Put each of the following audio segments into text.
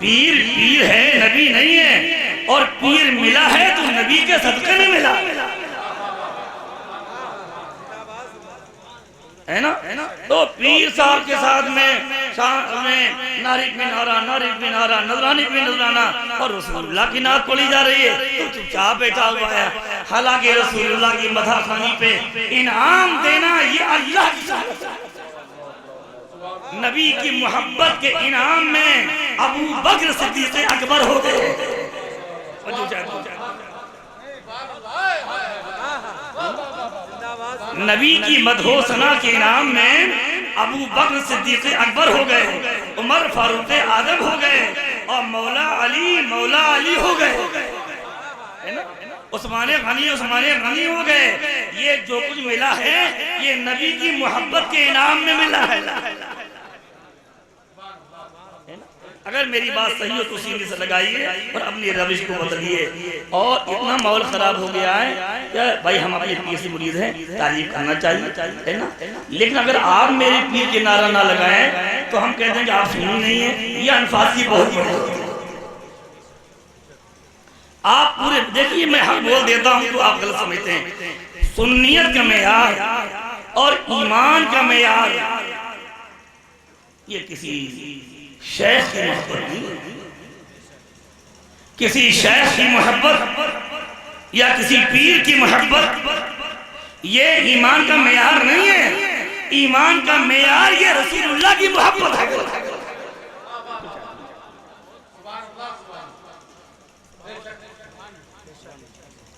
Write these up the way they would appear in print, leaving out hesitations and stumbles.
پیر پیر ہے، نبی نہیں ہے، اور پیر ملا ہے تو نبی کے صدقے میں ملا ہے نا۔ تو پیر صاحب کے ساتھ میں نعرہ پہ نعرہ، نعرہ پہ نعرہ، نذرانے پہ نذرانہ، اور رسول اللہ کی نعت پڑھی جا رہی ہے تو چپ چاپ بیٹھا ہوا ہے۔ حالانکہ رسول اللہ کی مدح خوانی پہ انعام دینا یہ اللہ کی سنت ہے۔ نبی کی محبت کے انعام میں ابو بکر صدیق اکبر ہو گئے۔ نبی کی مدح و ثنا کے انعام میں ابو بکر صدیق اکبر ہو گئے، عمر فاروق اعظم ہو گئے، اور مولا علی ہو گئے، عثمان غنی ہو گئے۔ یہ جو کچھ ملا ہے یہ نبی کی محبت کے انعام میں ملا ہے۔ اگر میری بات صحیح ہو تو سینے سے لگائیے اور اپنی روش کو بدلیے۔ اور اتنا ماحول خراب ہو گیا ہے کہ بھائی ہم اپنے پیر سے مرید ہیں، تعریف کرنا چاہیے ہے نا، لیکن اگر آپ میرے پیر کے نعرہ نہ لگائیں تو ہم کہتے ہیں کہ آپ سنی نہیں ہیں۔ یہ الفاظ کی بہت بڑی ہوتی ہے۔ آپ پورے دیکھیے، میں حق بول دیتا ہوں تو آپ غلط سمجھتے ہیں۔ سنیت کا معیار اور ایمان کا معیار یہ کسی شیخ کی محبت نہیں، کسی شیخ کی محبت یا کسی پیر کی محبت یہ ایمان کا معیار نہیں ہے۔ ایمان کا معیار یہ رسول اللہ کی محبت ہے۔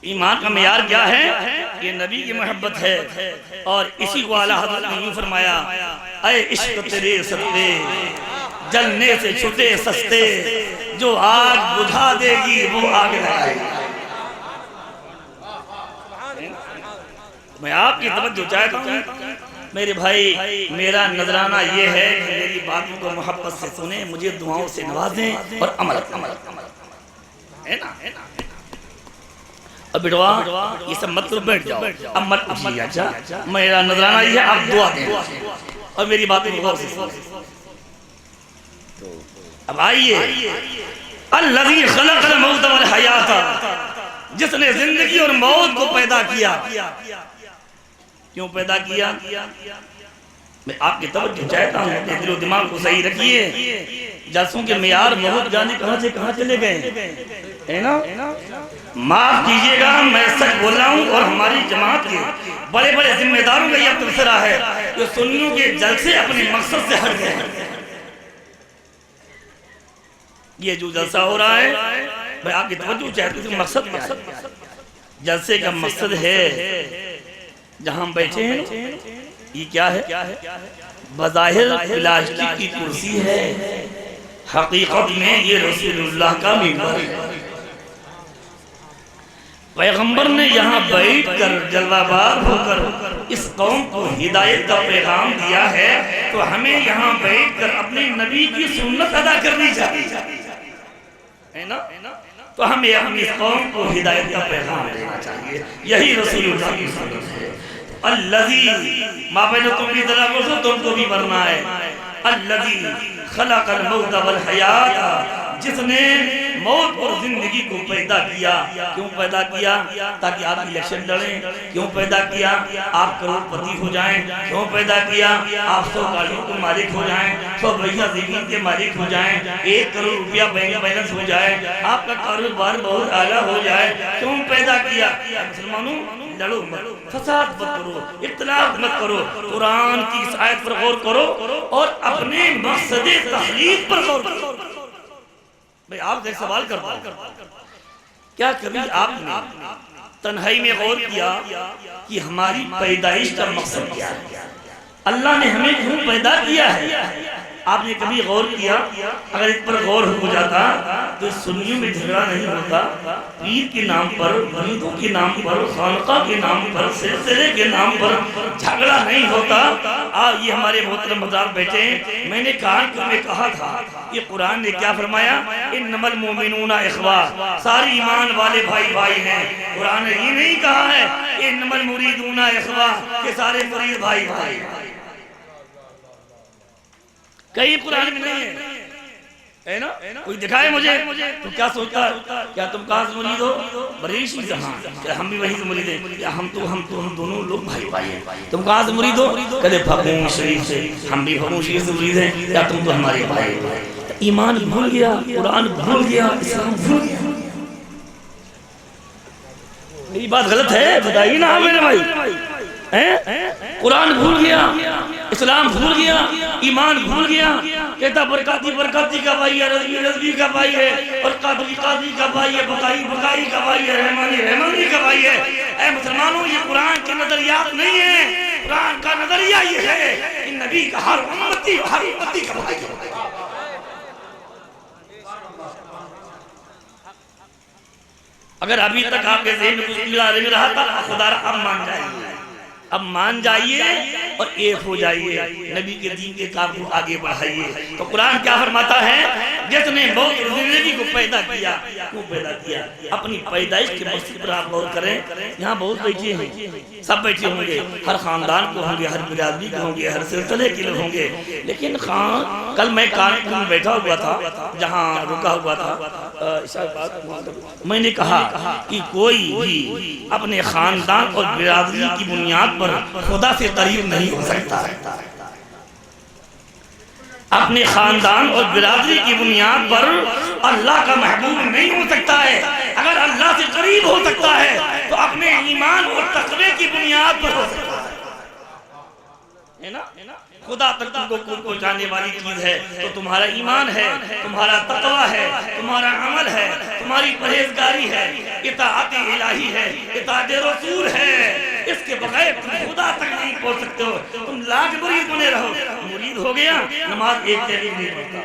ایمان کا معیار کیا ہے؟ یہ نبی کی محبت ہے۔ اور اسی کو اعلیٰ حضرت نے یوں فرمایا، اے عشق تیرے سستے جلنے سے چھٹے سستے، جو آگ بجھا دے گی وہ آگ لگائے گی۔ میں آپ کی توجہ چاہتا ہوں میرے بھائی، میرا نذرانہ یہ ہے کہ میری باتوں کو محبت سے سنیں، مجھے دعاؤں سے نوازیں اور عمل ہے نا۔ اب بیٹوا یہ سب مت کرو، بیٹھ جاؤ، اب مت پوچھیے۔ اچھا میرا نذرانہ یہ ہے، آپ دعا دیں اور میری باتیں غور سے سنیں۔ اب آئیے، الذی خلق الموت والحیات، جس نے زندگی اور موت کو پیدا کیا۔ کیوں پیدا کیا؟ میں آپ کی توجہ چاہتا ہوں، اپنے دل و دماغ کو صحیح رکھیے۔ جلسوں کے معیار بہت جانے کہاں سے کہاں چلے گئے ہے نا۔ معاف کیجئے گا، میں سچ بول رہا ہوں، اور ہماری جماعت کے بڑے بڑے ذمہ داروں کا یہ تبصرہ ہے کہ سنیوں کے جلسے اپنے مقصد سے ہٹ گئے ہیں۔ یہ جو جلسہ ہو رہا ہے میں آپ کی توجہ چاہتا ہوں، مقصد کیا ہے؟ جلسے کا مقصد ہے جہاں ہم بیٹھے ہیں یہ کیا ہے؟ بظاہر پلاسٹک کی کرسی ہے، حقیقت میں یہ رسول اللہ کا منبر ہے۔ پیغمبر نے یہاں بیٹھ کر جلوہ بار ہو کر اس قوم کو ہدایت کا پیغام دیا ہے، تو ہمیں یہاں بیٹھ کر اپنے نبی کی سنت ادا کرنی چاہیے ہے نا۔ تو ہمیں اپنی قوم کو ہدایت کا پیغام دینا چاہیے، یہی رسول اللہ کی سنت ہے۔ الذی ما بین تم کی طرح کو تم کو بھی مرنا ہے۔ الذی خلق الموت والحیات، جس نے موت اور زندگی کو پیدا کیا۔ کیوں پیدا کیا؟ تاکہ آپ الیکشن لڑیں۔ کیوں پیدا کیا؟ آپ کروڑ پتی ہو جائیں۔ کیوں پیدا کیا؟ آپ 100 گاڑیوں کے مالک ہو جائیں، 100 بیگھہ زمین کے مالک ہو جائیں، 1 کروڑ روپیہ بینک بیلنس ہو جائے، آپ کا کاروبار بہت اعلیٰ ہو جائے۔ کیوں پیدا کیا؟ مسلمانوں لڑو مت، فساد مت کرو، اختلاف مت کرو، قرآن کی اس آیت پر غور کرو اور اپنے مقصد تخلیق پر غور کرو۔ میں آپ سے ایک سوال کرتا ہوں، کیا کبھی آپ نے تنہائی میں غور کیا کہ ہماری پیدائش کا مقصد کیا ہے؟ اللہ نے ہمیں کیوں پیدا کیا ہے؟ آپ نے کبھی غور کیا؟ اگر اس پر غور ہو جاتا تو سنیوں میں جھگڑا نہیں ہوتا، پیر کے نام پر، مریدوں کے نام پر، خانقاہ کے نام پر، سلسلے کے نام پر جھگڑا نہیں ہوتا۔ یہ ہمارے محترم حضرات بیٹھے ہیں، میں نے کہا تھا یہ قرآن نے کیا فرمایا؟ انما المؤمنون اخوہ، سارے ایمان والے بھائی بھائی ہیں۔ قرآن نے یہ نہیں کہا ہے انما المریدون اخوہ کہ سارے مرید بھائی بھائی، کئی قرآن میں نہیں ہے۔ ہے نا؟ کوئی دکھائے مجھے تو کیا سوچتا ہے؟ کیا تم کہاں سے مرید ہو؟ بریشی سے۔ ہاں کیا ہم بھی وہیں سے مرید ہیں؟ کیا ہم دونوں لوگ بھائی ہیں۔ تم کہاں سے مرید ہو؟ کہتے پھپھوں شریف سے۔ ہم بھی پھپھوں شریف سے مرید ہیں۔ کیا تم تو ہمارے بھائی ہو؟ ایمان بھول گیا، قرآن بھول گیا، اسلام بھول گیا۔ میری بات غلط ہے بتائیے نا میرے بھائی۔ قرآن بھول گیا، اسلام بھول گیا، ایمان بھول گیا۔ کہتا برکاتی کا بھائی ہے، رضوی کا بھائی ہے، اور قادری کا بھائی ہے، بقائی کا بھائی ہے، رحمانی کا بھائی ہے۔ اے مسلمانوں، یہ قرآن کے نظریات نہیں ہیں۔ قرآن کا نظریہ یہ ہے کہ نبی کا ہر امتی کا بھائی ہے۔ اگر ابھی تک آپ کے ذہن میں کچھ نہیں رہا تھا، خدا اب مان جائیے اور ایک ہو جائیے، نبی کے دین کے کام کو آگے بڑھائیے۔ تو قرآن کیا فرماتا ہے؟ جس نے موت اور زندگی کو پیدا کیا، کیوں پیدا کیا؟ اپنی پیدائش کے مقصد پر آپ غور کریں۔ یہاں بہت بیٹھے ہیں، سب بیٹھے ہوں گے، ہر خاندان کو ہوں گے، ہر برادری کے ہوں گے، ہر سلسلے کے لوگ ہوں گے، لیکن کل میں کانپور میں بیٹھا ہوا تھا، جہاں رکا ہوا تھا، میں نے کہا کہ کوئی بھی اپنے خاندان اور برادری کی بنیاد پر خدا سے قریب نہیں ہو سکتا۔ اپنے خاندان اور برادری کی بنیاد پر اللہ کا محبوب نہیں ہو سکتا ہے۔ اگر اللہ سے قریب ہو سکتا ہے تو اپنے ایمان اور تقوی کی بنیاد پر ہو سکتا ہے نا؟ خدا تک تم کو پہنچانے والی چیز ہے تو تمہارا ایمان ہے، تمہارا تقوی ہے، تمہارا عمل ہے، تمہاری پرہیزگاری ہے، اطاعت الہی ہے، اطاعت رسول ہے۔ اس کے بغیر تم خدا تک نہیں پہنچ سکتے ہو۔ تم لاکھ مرید بنے رہو، مرید ہو گیا، نماز ایک تحریر نہیں پڑھتا،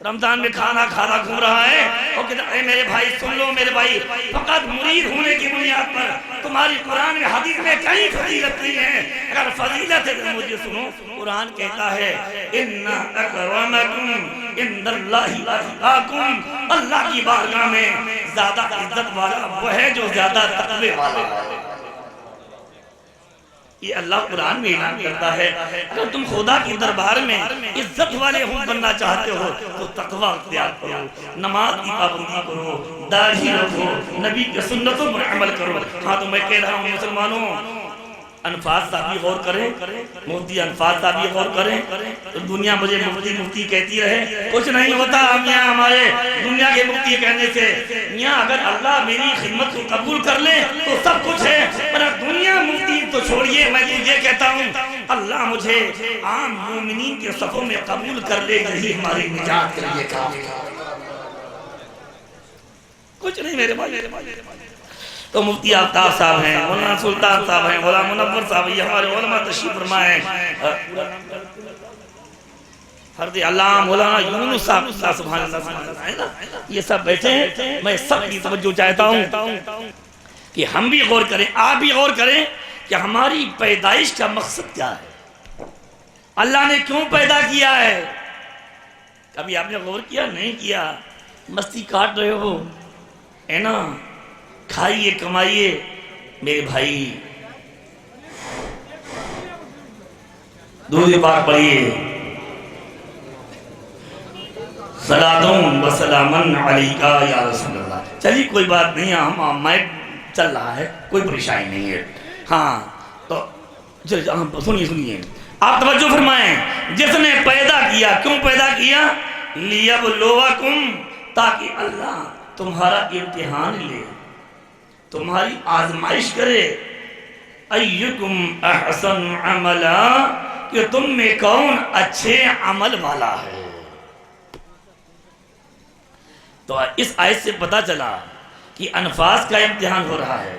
رمضان میں کھانا کھانا گھوم رہا ہے، اور کہتا اے میرے بھائی سن لو میرے بھائی، فقط مرید ہونے کی بنیاد پر تمہاری قرآن میں حدیث میں کئی فضیلت نہیں ہے۔ اگر فضیلت ہے تو مجھے سنو، قرآن کہتا ہے ان اکرمکم عند اللہ اتقاکم، اللہ کی بارگاہ میں زیادہ عزت والا وہ ہے جو زیادہ تقوی والا ہے۔ یہ اللہ قرآن میں اعلان کرتا ہے۔ اگر تم خدا کی دربار میں عزت والے بننا چاہتے ہو تو تقوی اختیار کرو، نماز کی پابندی کرو، داڑھی رکھو، نبی کی سنتوں پر عمل کرو۔ ہاں تو میں کہہ رہا ہوں مسلمانوں، انفاس صاحب بھی غور کریں، مفتی انفاس صاحب بھی غور کریں۔ دنیا مجھے مفتی کہتی رہے، کچھ نہیں ہوتا میاں ہمارے دنیا کے مفتی کہنے سے۔ میاں اگر اللہ میری خدمت کو قبول کر لے تو سب کچھ ہے، پر دنیا مفتی تو چھوڑیے، میں تو یہ کہتا ہوں اللہ مجھے عام مومنین کے صفوں میں قبول کر لے، یہی ہماری نجات کے لیے کافی ہے۔ کچھ نہیں میرے بھائی۔ تو مفتی آفتاب صاحب ہیں، مولانا سلطان صاحب ہیں، مولانا منور صاحب ہیں، یہ ہمارے علماء تشریف فرما ہیں، فرد علام مولانا یونس صاحب، سبحان اللہ، یہ سب بیٹھے ہیں۔ میں سب کی توجہ چاہتا ہوں کہ ہم بھی غور کریں، آپ بھی غور کریں کہ ہماری پیدائش کا مقصد کیا ہے، اللہ نے کیوں پیدا کیا ہے۔ کبھی آپ نے غور کیا؟ نہیں کیا، مستی کاٹ رہے ہو ہے نا، کھائیے کمائیے میرے بھائی، درود پاک پڑھیے، صلاۃ و سلام علیکہ یا رسول اللہ۔ چلیے کوئی بات نہیں، ہم مائک چل رہا ہے، کوئی پریشانی نہیں ہے۔ ہاں تو سنیے، آپ توجہ فرمائیں۔ جس نے پیدا کیا، کیوں پیدا کیا؟ لیبلوکم، تاکہ اللہ تمہارا امتحان لے، تمہاری آزمائش کرے۔ ایکم احسن عملا، کہ تم میں کون اچھے عمل والا ہے۔ تو اس آیت سے پتا چلا کہ انفاس کا امتحان ہو رہا ہے،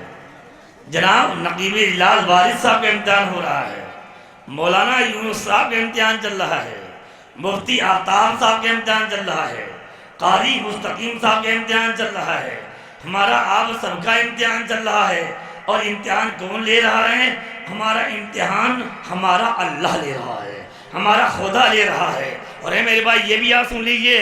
جناب نقیب لال وارث صاحب کا امتحان ہو رہا ہے، مولانا یونس صاحب کا امتحان چل رہا ہے، مفتی آفتاب صاحب کا امتحان چل رہا ہے، قاری مستقیم صاحب کا امتحان چل رہا ہے، ہمارا آپ سب کا امتحان چل رہا ہے۔ اور امتحان کون لے رہا ہے؟ ہمارا امتحان ہمارا اللہ لے رہا ہے، ہمارا خدا لے رہا ہے۔ اور ہے میرے بھائی یہ بھی آپ سن لیجئے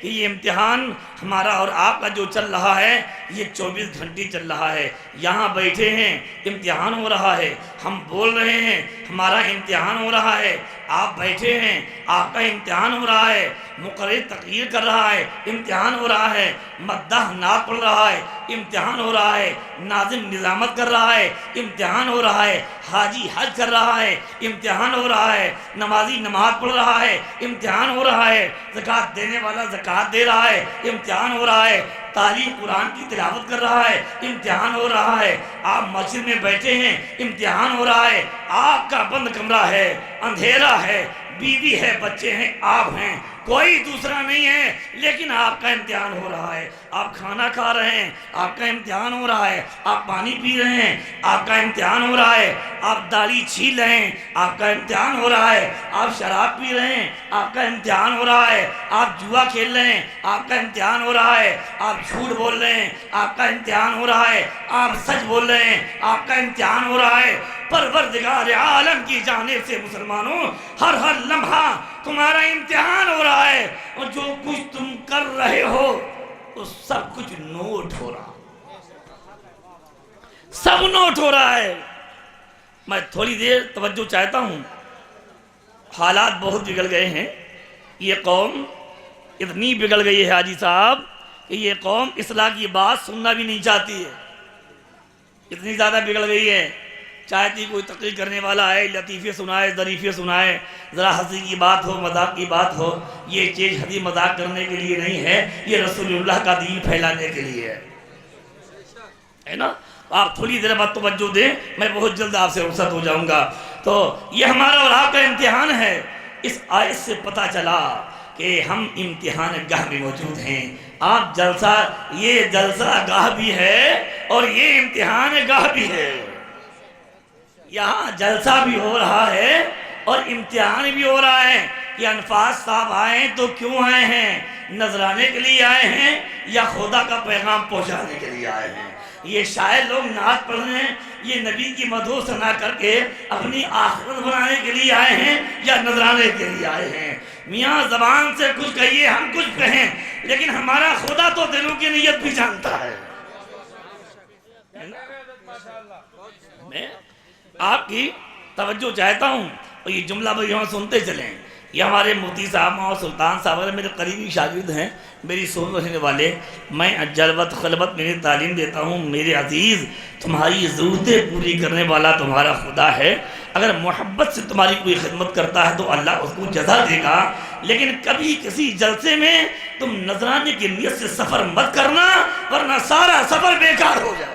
کہ یہ امتحان ہمارا اور آپ کا جو چل رہا ہے یہ 24 گھنٹے چل رہا ہے. یہاں بیٹھے ہیں امتحان ہو رہا ہے, ہم بول رہے ہیں ہمارا امتحان ہو رہا ہے, آپ بیٹھے ہیں آپ کا امتحان ہو رہا ہے, مقرر تقریر کر رہا ہے امتحان ہو رہا ہے, مداح نعت پڑھ رہا ہے امتحان ہو رہا ہے, ناظم نظامت کر رہا ہے امتحان ہو رہا ہے, حاجی حج کر رہا ہے امتحان ہو رہا ہے, نمازی نماز پڑھ رہا ہے امتحان ہو رہا ہے, زکوٰۃ دینے والا زکوٰۃ دے رہا ہے امتحان ہو رہا ہے, تعلیم قرآن کی تلاوت کر رہا ہے امتحان ہو رہا ہے, آپ مسجد میں بیٹھے ہیں امتحان ہو رہا ہے, آپ کا بند کمرہ ہے, اندھیرا ہے, بیوی ہے, بچے ہیں, آپ ہیں, کوئی دوسرا نہیں ہے, لیکن آپ کا امتحان ہو رہا ہے. آپ کھانا کھا رہے ہیں آپ کا امتحان ہو رہا ہے, آپ پانی پی رہے ہیں آپ کا امتحان ہو رہا ہے, آپ داڑھی چھیل رہے ہیں آپ کا امتحان ہو رہا ہے, آپ شراب پی رہے ہیں آپ کا امتحان ہو رہا ہے, آپ جوا کھیل رہے ہیں آپ کا امتحان ہو رہا ہے, آپ جھوٹ بول رہے ہیں آپ کا امتحان ہو رہا ہے, آپ سچ بول رہے ہیں آپ کا امتحان ہو رہا ہے. پروردگار عالم کی جانب سے مسلمانوں ہر لمحہ تمہارا امتحان ہو رہا ہے, اور جو کچھ تم کر رہے ہو وہ سب کچھ نوٹ ہو رہا, سب نوٹ ہو رہا ہے. میں تھوڑی دیر توجہ چاہتا ہوں. حالات بہت بگڑ گئے ہیں, یہ قوم اتنی بگڑ گئی ہے حاجی صاحب کہ یہ قوم اصلاح کی بات سننا بھی نہیں چاہتی ہے, اتنی زیادہ بگڑ گئی ہے. چاہتی کوئی تقریر کرنے والا ہے, لطیفے سنائے ظریفے سنائے, ذرا ہنسی کی بات ہو مذاق کی بات ہو, یہ چیز ہنسی مذاق کرنے کے لیے نہیں ہے, یہ رسول اللہ کا دین پھیلانے کے لیے ہے نا. آپ تھوڑی دیر بعد توجہ دیں, میں بہت جلد آپ سے رخصت ہو جاؤں گا. تو یہ ہمارا اور آپ کا امتحان ہے. اس آیت سے پتہ چلا کہ ہم امتحان گاہ میں موجود ہیں. آپ جلسہ, یہ جلسہ گاہ بھی ہے اور یہ امتحان گاہ بھی ہے. یہاں جلسہ بھی ہو رہا ہے اور امتحان بھی ہو رہا ہے. یہ انفاس صاحب آئے تو کیوں آئے ہیں؟ نذرانے کے لیے آئے ہیں یا خدا کا پیغام پہنچانے کے لیے آئے ہیں؟ یہ شاعر لوگ نعت پڑھ رہے ہیں, یہ نبی کی مدحو ثنا کر کے اپنی آخرت بنانے کے لیے آئے ہیں یا نذرانے کے لیے آئے ہیں؟ میاں زبان سے کچھ کہیے, ہم کچھ کہیں, لیکن ہمارا خدا تو دلوں کی نیت بھی جانتا ہے. میں آپ کی توجہ چاہتا ہوں اور یہ جملہ بھی یہاں سنتے چلیں. یہ ہمارے مفتی صاحب اور سلطان صاحب میرے قریبی شاگرد ہیں, میری سن رہنے والے. میں جلوت خلوت میری تعلیم دیتا ہوں. میرے عزیز, تمہاری ضرورتیں پوری کرنے والا تمہارا خدا ہے. اگر محبت سے تمہاری کوئی خدمت کرتا ہے تو اللہ اس کو جزا دے گا, لیکن کبھی کسی جلسے میں تم نذرانے کی نیت سے سفر مت کرنا, ورنہ سارا سفر بیکار ہو جائے.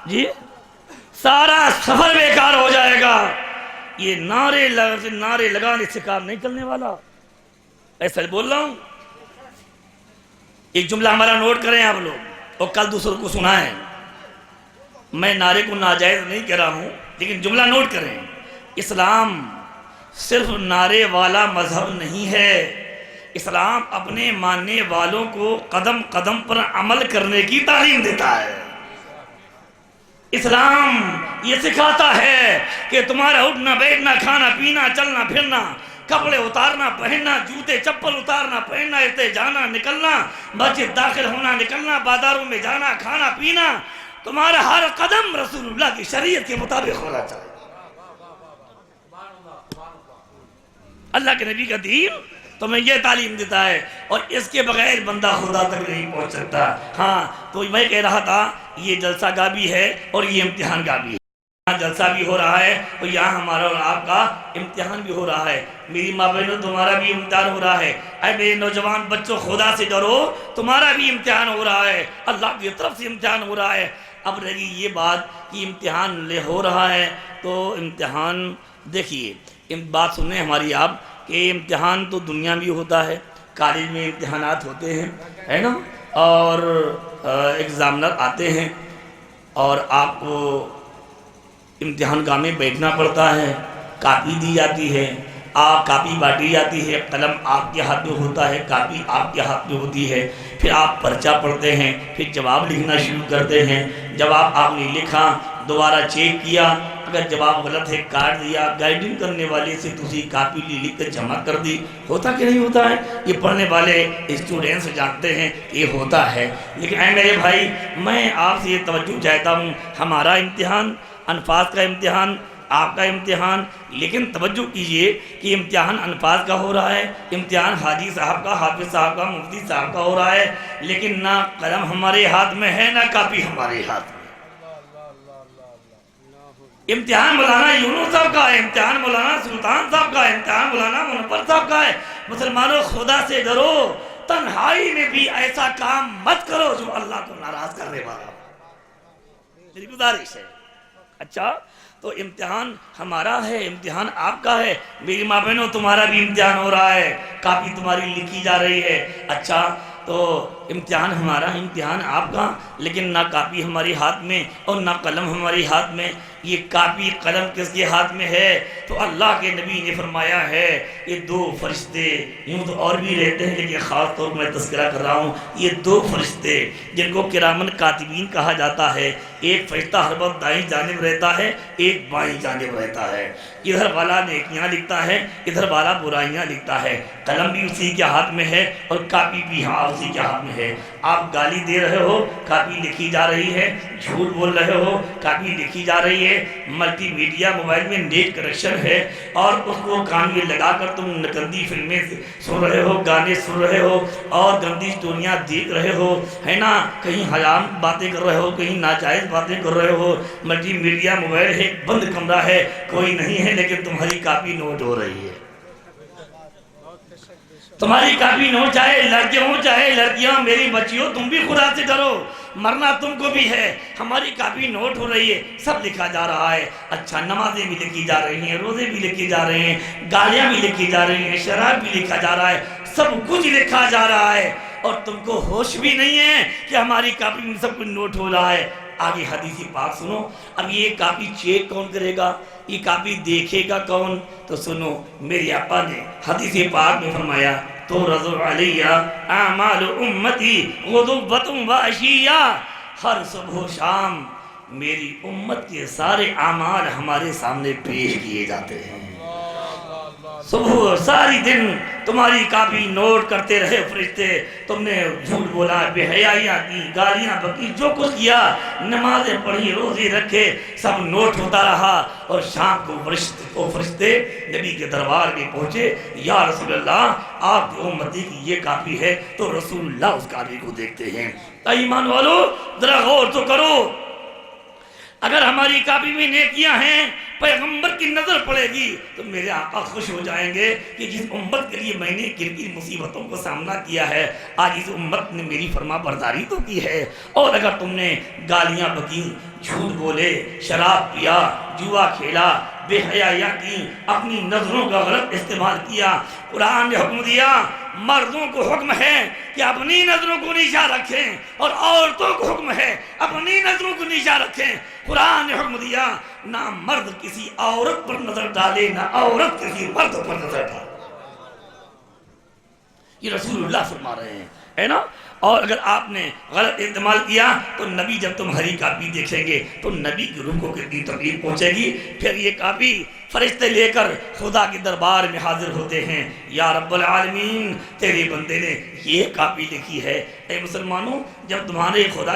جی سارا سفر بیکار ہو جائے گا. یہ نعرے لگانے سے کام نہیں چلنے والا, ایسا بول رہا ہوں. ایک جملہ ہمارا نوٹ کریں آپ لوگ اور کل دوسروں کو سنائیں. میں نعرے کو ناجائز نہیں کہہ رہا ہوں, لیکن جملہ نوٹ کریں. اسلام صرف نعرے والا مذہب نہیں ہے. اسلام اپنے ماننے والوں کو قدم قدم پر عمل کرنے کی تعلیم دیتا ہے. اسلام یہ سکھاتا ہے کہ تمہارا اٹھنا بیٹھنا, کھانا پینا, چلنا پھرنا, کپڑے اتارنا پہننا, جوتے چپل اتارنا پہننا, اسے جانا نکلنا, مسجد داخل ہونا نکلنا, بازاروں میں جانا کھانا پینا, تمہارا ہر قدم رسول اللہ کی شریعت کے مطابق ہونا چاہیے. اللہ کے نبی کا دین تمہیں یہ تعلیم دیتا ہے, اور اس کے بغیر بندہ خدا تک نہیں پہنچ سکتا. ہاں تو میں کہہ رہا تھا یہ جلسہ گاہ بھی ہے اور یہ امتحان گاہ بھی ہے. یہاں جلسہ بھی ہو رہا ہے اور یہاں ہمارا اور آپ کا امتحان بھی ہو رہا ہے. میری ماں بہنوں, تمہارا بھی امتحان ہو رہا ہے. اے میرے نوجوان بچوں, خدا سے ڈرو, تمہارا بھی امتحان ہو رہا ہے, اللہ کی طرف سے امتحان ہو رہا ہے. اب رہی یہ بات کہ امتحان ہو رہا ہے تو امتحان دیکھیے, بات سنیں ہماری آپ, کہ امتحان تو دنیا میں ہوتا ہے, کالج میں امتحانات ہوتے ہیں, ہے نا, اور ایگزامنر آتے ہیں اور آپ کو امتحان گاہ میں بیٹھنا پڑتا ہے. کاپی دی جاتی ہے, آپ کاپی بانٹی جاتی ہے, قلم آپ کے ہاتھ میں ہوتا ہے, کاپی آپ کے ہاتھ میں ہوتی ہے. پھر آپ پرچہ پڑھتے ہیں, پھر جواب لکھنا شروع کرتے ہیں. جواب آپ نے لکھا, دوبارہ چیک کیا, اگر جواب غلط ہے کاٹ دیا، گائیڈنگ کرنے والے سے دوسری کاپی لکھ کر جمع کر دی. ہوتا کہ نہیں ہوتا ہے؟ یہ پڑھنے والے اسٹوڈنٹس جانتے ہیں کہ یہ ہوتا ہے. لیکن اے میرے بھائی، میں آپ سے یہ توجہ چاہتا ہوں، ہمارا امتحان، الفاظ کا امتحان، آپ کا امتحان، لیکن توجہ کیجئے کہ امتحان الفاظ کا ہو رہا ہے، امتحان حاجی صاحب کا، حافظ صاحب کا، مفتی صاحب کا ہو رہا ہے، لیکن نہ قلم ہمارے ہاتھ میں ہے نہ کاپی ہمارے ہاتھ میں. امتحان مولانا یونس صاحب کا ہے، امتحان مولانا سلطان صاحب کا ہے، امتحان مولانا منور صاحب کا ہے. مسلمانوں، خدا سے ڈرو، تنہائی میں بھی ایسا کام مت کرو جو اللہ کو ناراض کرنے والا ہو، میری گزارش ہے. اچھا، تو امتحان ہمارا ہے، امتحان آپ کا ہے. میری ماں بہنوں، تمہارا بھی امتحان ہو رہا ہے، کاپی تمہاری لکھی جا رہی ہے. اچھا، تو امتحان ہمارا، امتحان آپ کا، لیکن نہ کاپی ہماری ہاتھ میں اور نہ قلم ہماری ہاتھ میں. یہ کاپی قلم کس کے ہاتھ میں ہے؟ تو اللہ کے نبی نے فرمایا ہے یہ دو فرشتے، یوں تو اور بھی رہتے ہیں لیکن خاص طور پر میں تذکرہ کر رہا ہوں، یہ دو فرشتے جن کو کرامن کاتبین کہا جاتا ہے. ایک فرشتہ ہر وقت دائیں جانب رہتا ہے، ایک بائیں جانب رہتا ہے. ادھر والا نیکیاں لکھتا ہے، ادھر والا برائیاں لکھتا ہے. قلم بھی اسی کے ہاتھ میں ہے اور کاپی بھی اسی کے ہاتھ میں ہے. آپ گالی دے رہے ہو، کاپی لکھی جا رہی ہے. جھوٹ بول رہے ہو، کاپی لکھی جا رہی ہے. ملٹی میڈیا موبائل میں نیٹ کنیکشن ہے اور اس کو کان میں لگا کر تم نکندی فلمیں سن رہے ہو، گانے سن رہے ہو اور گندی اسٹوریاں دیکھ رہے ہو، ہے نا. کہیں حرام باتیں کر رہے ہو، کہیں ناجائز باتیں کر رہے ہو. ملٹی میڈیا موبائل ہے، بند کمرہ ہے، کوئی نہیں ہے، لیکن تمہاری کاپی نوٹ ہو رہی ہے. تمہاری کاپی نوٹ، چاہے لڑکے ہوں چاہے لڑکیاں. میری بچیوں، تم بھی خدا سے ڈرو، مرنا تم کو بھی ہے. ہماری کاپی نوٹ ہو رہی ہے، سب لکھا جا رہا ہے. اچھا، نمازیں بھی لکھی جا رہی ہیں، روزے بھی لکھے جا رہے ہیں، گالیاں بھی لکھی جا رہی ہیں، شراب بھی لکھا جا رہا ہے، سب کچھ لکھا جا رہا ہے. اور تم کو ہوش بھی نہیں ہے کہ ہماری کاپی میں سب کچھ نوٹ ہو رہا ہے. آگے حدیث پاک سنو. اب یہ کاپی چیک کون کرے گا؟ یہ کاپی دیکھے گا کون؟ تو سنو، میری آقا نے حدیث پاک میں فرمایا تو رضو علیہ اعمال امتی غدوۃ و عشیہ. ہر صبح و شام میری امت کے سارے اعمال ہمارے سامنے پیش کیے جاتے ہیں. صبح ساری دن تمہاری کاپی نوٹ کرتے رہے فرشتے. تم نے جھوٹ بولا، بے حیائیاں کی، گالیاں بکی، جو کچھ کیا، نمازیں پڑھی، روزے رکھے، سب نوٹ ہوتا رہا. اور شام کو فرشتے نبی کے دربار میں پہنچے. یا رسول اللہ، آپ کی امتی کی یہ کاپی ہے. تو رسول اللہ اس کاپی کو دیکھتے ہیں. ایمان والو، ذرا غور تو کرو. اگر ہماری کاپی میں نیکیاں ہیں، پیغمبر کی نظر پڑے گی تو میرے آقا خوش ہو جائیں گے کہ جس امت کے لیے میں نے کن مصیبتوں کو سامنا کیا ہے، آج اس امت نے میری فرما برداری تو کی ہے. اور اگر تم نے گالیاں بکی، جھوٹ بولے، شراب پیا، جوا کھیلا، بے حیائیاں کی، اپنی نظروں کا غلط استعمال کیا، قرآن نے حکم دیا مردوں کو حکم ہے کہ اپنی نظروں کو نیچا رکھیں اور عورتوں کو حکم ہے اپنی نظروں کو نیچا رکھیں. قرآن نے حکم دیا نہ مرد کسی عورت پر نظر ڈالے، نہ عورت کسی مرد پر نظر ڈالے. یہ رسول اللہ فرما رہے ہیں، ہے نا. اور اگر آپ نے غلط استعمال کیا تو نبی جب تمہاری کاپی دیکھیں گے تو نبی کی روح کو کتنی تکلیف پہنچے گی. پھر یہ کاپی فرشتے لے کر خدا کے دربار میں حاضر ہوتے ہیں. یا رب العالمین، تیرے بندے نے یہ کاپی لکھی ہے. اے مسلمانوں، جب تمہارے خدا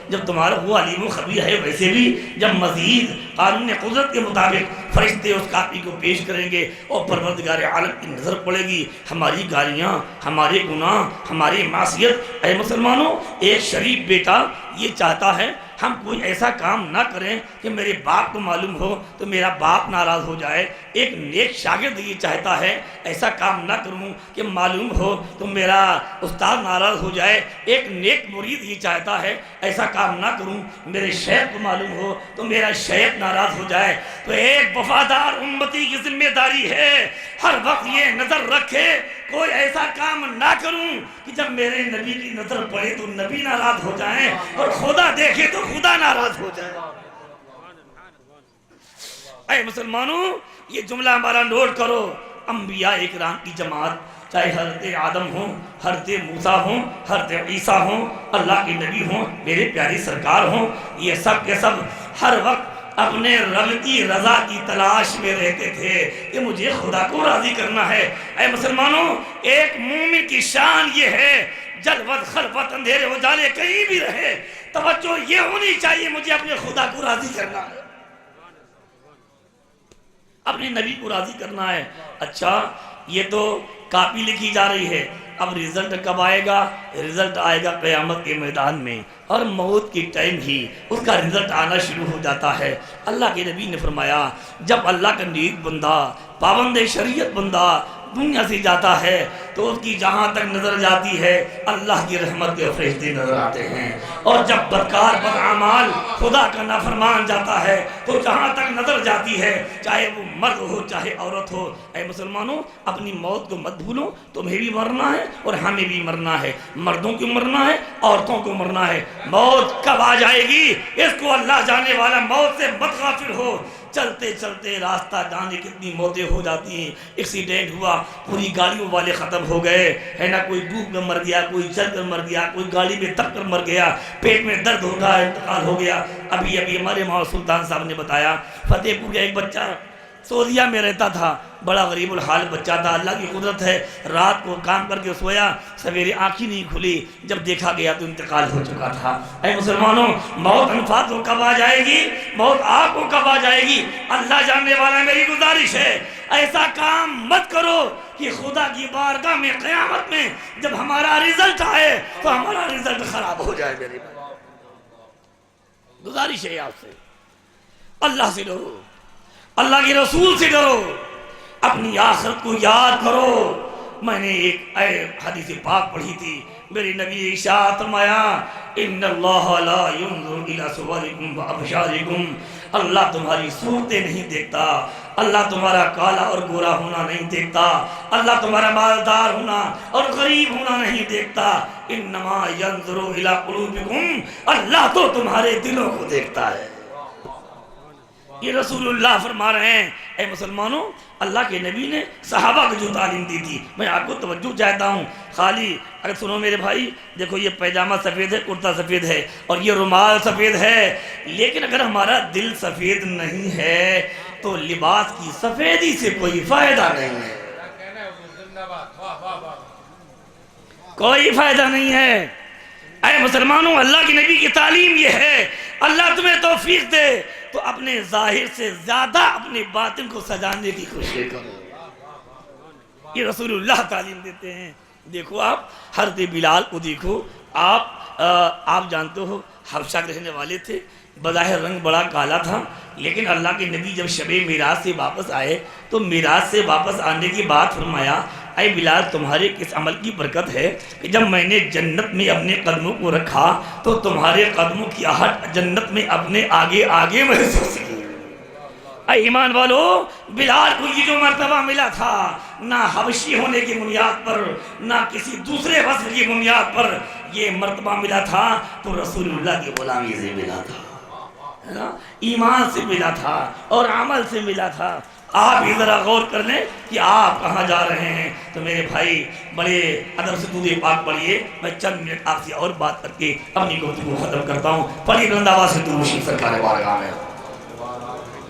جب تمہارا وہ علیم و خبیر ہے، ویسے بھی جب مزید قانون قدرت کے مطابق فرشتے اس کاپی کو پیش کریں گے اور پروردگار عالم کی نظر پڑے گی، ہماری گالیاں، ہمارے گناہ، ہماری معصیت. اے مسلمانوں، ایک شریف بیٹا یہ چاہتا ہے ہم کوئی ایسا کام نہ کریں کہ میرے باپ کو معلوم ہو تو میرا باپ ناراض ہو جائے. ایک نیک شاگرد یہ چاہتا ہے ایسا کام نہ کروں کہ معلوم ہو تو میرا استاد ناراض ہو جائے. ایک نیک مرید یہ چاہتا ہے ایسا کام نہ کروں میرے شیخ کو معلوم ہو تو میرا شیخ ناراض ہو جائے. تو ایک وفادار امتی کی ذمہ داری ہے ہر وقت یہ نظر رکھے کوئی ایسا کام نہ کروں کہ جب میرے نبی کی نظر پڑے تو نبی ناراض ہو جائیں اور خدا دیکھے تو خدا ناراض ہو جائے. اے مسلمانوں، یہ جملہ ہمارا نوٹ کرو. انبیاء اکرام کی جماعت، چاہے حضرت آدم ہوں، حضرت موسیٰ ہوں، حضرت عیسیٰ ہوں، اللہ کے نبی ہوں، میرے پیاری سرکار ہوں، یہ سب کے سب ہر وقت اپنے رب کی رضا کی تلاش میں رہتے تھے کہ مجھے خدا کو راضی کرنا ہے۔ اے مسلمانوں، ایک مومن کی شان یہ ہے، جلوت خلوت اندھیرے اجالے کہیں بھی رہے، توجہ یہ ہونی چاہیے مجھے اپنے خدا کو راضی کرنا ہے، اپنے نبی کو راضی کرنا ہے۔ اچھا، یہ تو کاپی لکھی جا رہی ہے، اب رزلٹ کب آئے گا؟ رزلٹ آئے گا قیامت کے میدان میں، اور موت کی ٹائم ہی اس کا رزلٹ آنا شروع ہو جاتا ہے۔ اللہ کے نبی نے فرمایا جب اللہ کا نیک بندہ، پابند شریعت بندہ دنیا سے جاتا ہے تو اس کی جہاں تک نظر جاتی ہے اللہ کی رحمت کے فرشتے نظر آتے ہیں، اور جب بدکار بدعمال خدا کا نافرمان جاتا ہے تو جہاں تک نظر جاتی ہے، چاہے وہ مرد ہو چاہے عورت ہو۔ اے مسلمانوں، اپنی موت کو مت بھولو، تمہیں بھی مرنا ہے اور ہمیں بھی مرنا ہے، مردوں کو مرنا ہے، عورتوں کو مرنا ہے۔ موت کب آ جائے گی اس کو اللہ جانے والا، موت سے مت غافل ہو۔ چلتے چلتے راستہ جانے کتنی موتیں ہو جاتی ہیں، ایکسیڈنٹ ہوا پوری گاڑیوں والے ختم ہو گئے، ہے نا، کوئی ڈوب کر مر گیا، کوئی چل کر مر گیا، کوئی گاڑی میں دب کر مر گیا، پیٹ میں درد ہو گیا، انتقال ہو گیا۔ ابھی ہمارے ماں سلطان صاحب نے بتایا فتح پور کا ایک بچہ سعودیہ میں رہتا تھا، بڑا غریب الحال بچہ تھا، اللہ کی قدرت ہے رات کو کام کر کے سویا، سویرے آنکھ ہی نہیں کھلی، جب دیکھا گیا تو انتقال ہو چکا تھا۔ اے مسلمانوں، موت انفات کو کب آ جائے گی، موت آپ کو کب آ جائے گی، اللہ جاننے والا۔ میری گزارش ہے ایسا کام مت کرو کہ خدا کی بارگاہ میں قیامت میں جب ہمارا رزلٹ آئے تو ہمارا رزلٹ خراب ہو جائے۔ میری گزارش ہے آپ سے، اللہ سے ڈرو، اللہ کے رسول سے ڈرو، اپنی آخرت کو یاد کرو۔ میں نے ایک حدیث پاک پڑھی تھی، میرے نبی ارشاد فرمایا ان اللہ لا ينظر الى صورکم وابشارکم، اللہ تمہاری صورتیں نہیں دیکھتا، اللہ تمہارا کالا اور گورا ہونا نہیں دیکھتا، اللہ تمہارا مالدار ہونا اور غریب ہونا نہیں دیکھتا، انما ينظر الى قلوبکم، اللہ تو تمہارے دلوں کو دیکھتا ہے۔ یہ رسول اللہ فرما رہے ہیں۔ اے مسلمانوں، اللہ کے نبی نے صحابہ کو جو تعلیم دی تھی، میں آپ کو توجہ چاہتا ہوں، خالی اگر سنو میرے بھائی، دیکھو یہ پیجامہ سفید ہے، کرتا سفید ہے، اور یہ رومال سفید ہے، لیکن اگر ہمارا دل سفید نہیں ہے تو لباس کی سفیدی سے کوئی فائدہ نہیں ہے، کوئی فائدہ نہیں ہے۔ اے مسلمانوں، اللہ کے نبی کی تعلیم یہ ہے، اللہ تمہیں توفیق دے تو اپنے ظاہر سے زیادہ اپنے باطن کو سجانے کی کوشش کرو۔ یہ رسول اللہ تعلیم دیتے ہیں۔ دیکھو آپ حضرت بلال کو دیکھو، آپ جانتے ہو حبشہ کے رہنے والے تھے، بظاہر رنگ بڑا کالا تھا، لیکن اللہ کے نبی جب شب معراج سے واپس آئے تو معراج سے واپس آنے کی بات فرمایا اے بلال تمہارے کس عمل کی برکت ہے کہ جب میں نے جنت میں اپنے قدموں کو رکھا تو تمہارے قدموں کی آہٹ جنت میں اپنے آگے آگے محسوس کی۔ اے ایمان والو، بلال کو یہ جو مرتبہ ملا تھا، نہ حبشی ہونے کی بنیاد پر نہ کسی دوسرے وصف کی بنیاد پر یہ مرتبہ ملا تھا، تو رسول اللہ کی غلامی سے ملا تھا، ایمان سے ملا تھا اور عمل سے ملا تھا۔ آپ ہی ذرا غور کر لیں کہ آپ کہاں جا رہے ہیں۔ تو میرے بھائی بڑے ادب سے درود پاک پڑھیے، میں چند منٹ آپ سے اور بات کر کے اپنی گفتگو ختم کرتا ہوں۔ پڑھیے بلند آواز سے درود شریف سرکار بارگاہ میں۔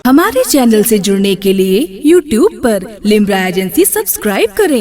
ہمارے چینل سے جڑنے کے لیے YouTube پر لمبرا ایجنسی سبسکرائب کریں۔